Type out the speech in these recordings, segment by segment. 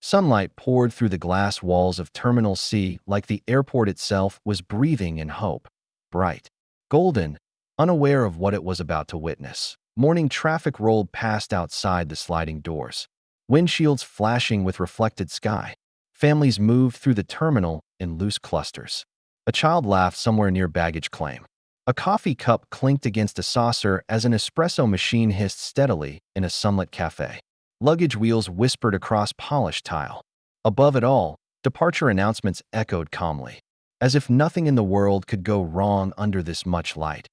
Sunlight poured through the glass walls of Terminal C like the airport itself was breathing in hope. Bright, golden, unaware of what it was about to witness. Morning traffic rolled past outside the sliding doors, windshields flashing with reflected sky. Families moved through the terminal in loose clusters. A child laughed somewhere near baggage claim. A coffee cup clinked against a saucer as an espresso machine hissed steadily in a sunlit cafe. Luggage wheels whispered across polished tile. Above it all, departure announcements echoed calmly, as if nothing in the world could go wrong under this much light.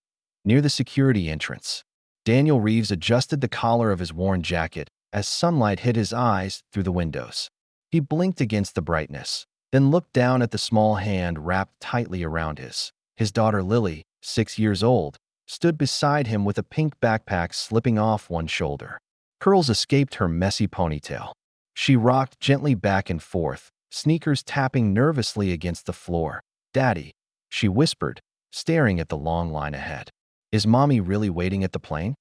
Near the security entrance, Daniel Reeves adjusted the collar of his worn jacket as sunlight hit his eyes through the windows. He blinked against the brightness, then looked down at the small hand wrapped tightly around his. His daughter Lily, 6 years old, stood beside him with a pink backpack slipping off one shoulder. Curls escaped her messy ponytail. She rocked gently back and forth, sneakers tapping nervously against the floor. "Daddy," she whispered, staring at the long line ahead. "Is Mommy really waiting at the plane?"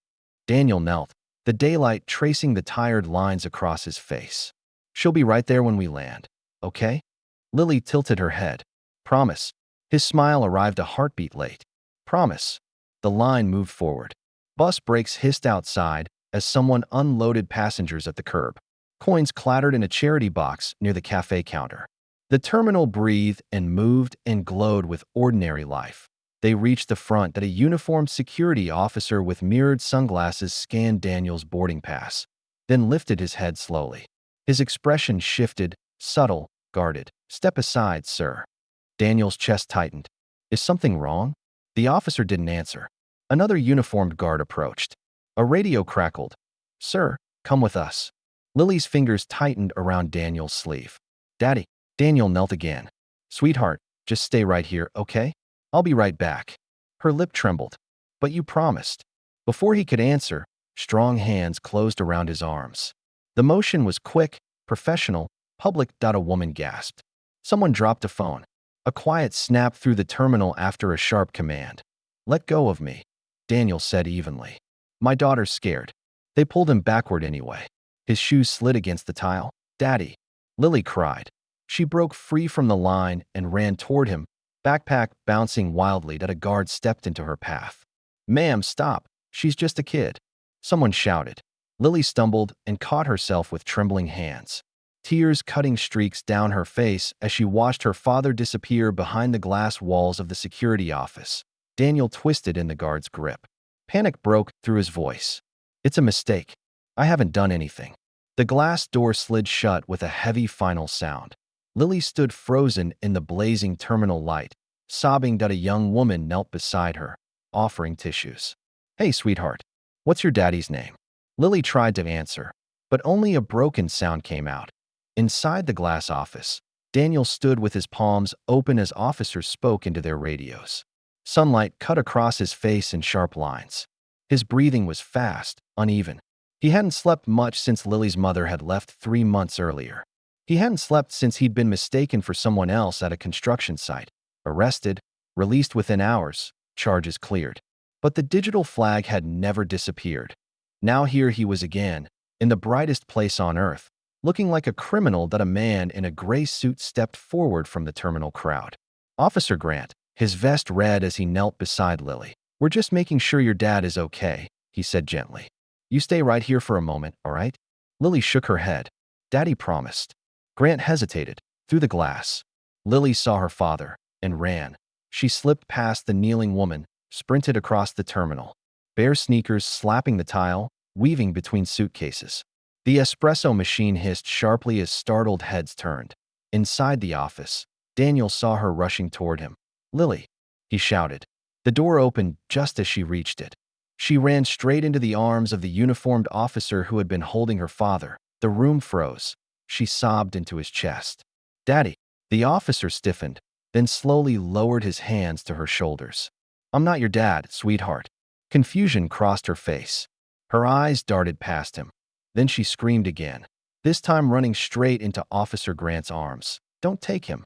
Daniel knelt, the daylight tracing the tired lines across his face. "She'll be right there when we land, okay?" Lily tilted her head. "Promise." His smile arrived a heartbeat late. "Promise." The line moved forward. Bus brakes hissed outside as someone unloaded passengers at the curb. Coins clattered in a charity box near the cafe counter. The terminal breathed and moved and glowed with ordinary life. They reached the front that a uniformed security officer with mirrored sunglasses scanned Daniel's boarding pass, then lifted his head slowly. His expression shifted, subtle, guarded. "Step aside, sir." Daniel's chest tightened. "Is something wrong?" The officer didn't answer. Another uniformed guard approached. A radio crackled. "Sir, come with us." Lily's fingers tightened around Daniel's sleeve. "Daddy." Daniel knelt again. "Sweetheart, just stay right here, okay? I'll be right back." Her lip trembled. "But you promised." Before he could answer, strong hands closed around his arms. The motion was quick, professional, public. A woman gasped. Someone dropped a phone. A quiet snap through the terminal after a sharp command. "Let go of me," Daniel said evenly. "My daughter's scared." They pulled him backward anyway. His shoes slid against the tile. "Daddy!" Lily cried. She broke free from the line and ran toward him, backpack bouncing wildly. That a guard stepped into her path. "Ma'am, stop. She's just a kid." Someone shouted. Lily stumbled and caught herself with trembling hands. Tears cutting streaks down her face as she watched her father disappear behind the glass walls of the security office. Daniel twisted in the guard's grip. Panic broke through his voice. "It's a mistake. I haven't done anything." The glass door slid shut with a heavy final sound. Lily stood frozen in the blazing terminal light, sobbing. That a young woman knelt beside her, offering tissues. "Hey, sweetheart, what's your daddy's name?" Lily tried to answer, but only a broken sound came out. Inside the glass office, Daniel stood with his palms open as officers spoke into their radios. Sunlight cut across his face in sharp lines. His breathing was fast, uneven. He hadn't slept much since Lily's mother had left 3 months earlier. He hadn't slept since he'd been mistaken for someone else at a construction site. Arrested, released within hours, charges cleared. But the digital flag had never disappeared. Now here he was again, in the brightest place on earth, looking like a criminal. That a man in a gray suit stepped forward from the terminal crowd. "Officer Grant," his vest red as he knelt beside Lily. "We're just making sure your dad is okay," he said gently. "You stay right here for a moment, all right?" Lily shook her head. "Daddy promised." Grant hesitated. Through the glass, Lily saw her father and ran. She slipped past the kneeling woman, sprinted across the terminal, bare sneakers slapping the tile, weaving between suitcases. The espresso machine hissed sharply as startled heads turned. Inside the office, Daniel saw her rushing toward him. "Lily!" he shouted. The door opened just as she reached it. She ran straight into the arms of the uniformed officer who had been holding her father. The room froze. She sobbed into his chest. "Daddy!" The officer stiffened, then slowly lowered his hands to her shoulders. "I'm not your dad, sweetheart." Confusion crossed her face. Her eyes darted past him. Then she screamed again, this time running straight into Officer Grant's arms. "Don't take him,"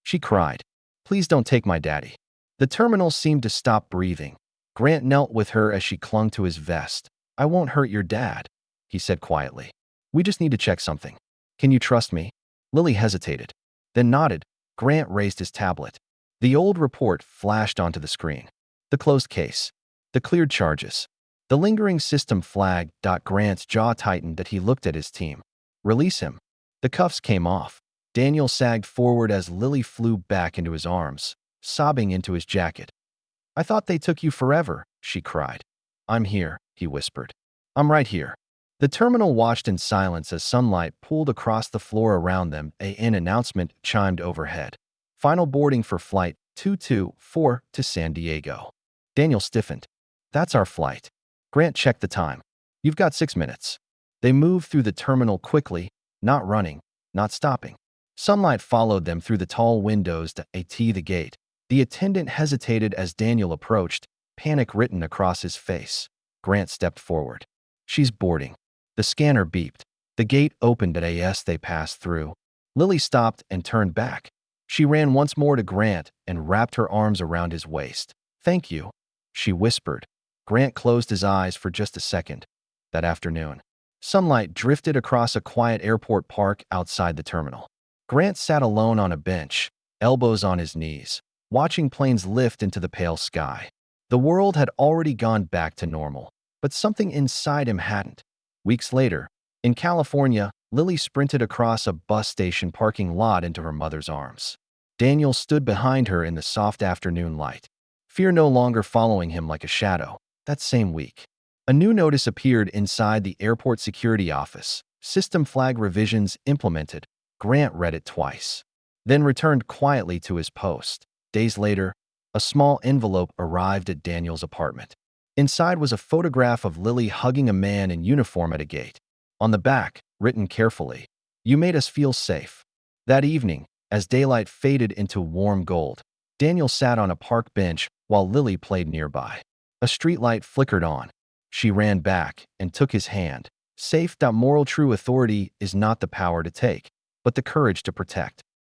she cried. "Please don't take my daddy." The terminal seemed to stop breathing. Grant knelt with her as she clung to his vest. "I won't hurt your dad," he said quietly. "We just need to check something. Can you trust me?" Lily hesitated, then nodded. Grant raised his tablet. The old report flashed onto the screen. The closed case. The cleared charges. The lingering system flag. Grant's jaw tightened that he looked at his team. Release him. The cuffs came off. Daniel sagged forward as Lily flew back into his arms, sobbing into his jacket. I thought they took you forever, she cried. I'm here, he whispered. I'm right here. The terminal watched in silence as sunlight pooled across the floor around them. An announcement chimed overhead. Final boarding for Flight 224 to San Diego. Daniel stiffened. That's our flight. Grant checked the time. You've got 6 minutes. They moved through the terminal quickly, not running, not stopping. Sunlight followed them through the tall windows to the gate. The attendant hesitated as Daniel approached, panic written across his face. Grant stepped forward. She's boarding. The scanner beeped. The gate opened as they passed through. Lily stopped and turned back. She ran once more to Grant and wrapped her arms around his waist. Thank you, she whispered. Grant closed his eyes for just a second. That afternoon, sunlight drifted across a quiet airport park outside the terminal. Grant sat alone on a bench, elbows on his knees, watching planes lift into the pale sky. The world had already gone back to normal, but something inside him hadn't. Weeks later, in California, Lily sprinted across a bus station parking lot into her mother's arms. Daniel stood behind her in the soft afternoon light, fear no longer following him like a shadow. That same week, a new notice appeared inside the airport security office. System flag revisions implemented. Grant read it twice, then returned quietly to his post. Days later, a small envelope arrived at Daniel's apartment. Inside was a photograph of Lily hugging a man in uniform at a gate. On the back, written carefully, "You made us feel safe." That evening, as daylight faded into warm gold, Daniel sat on a park bench while Lily played nearby. A streetlight flickered on. She ran back and took his hand. Safe. Moral true authority is not the power to take, but the courage to protect.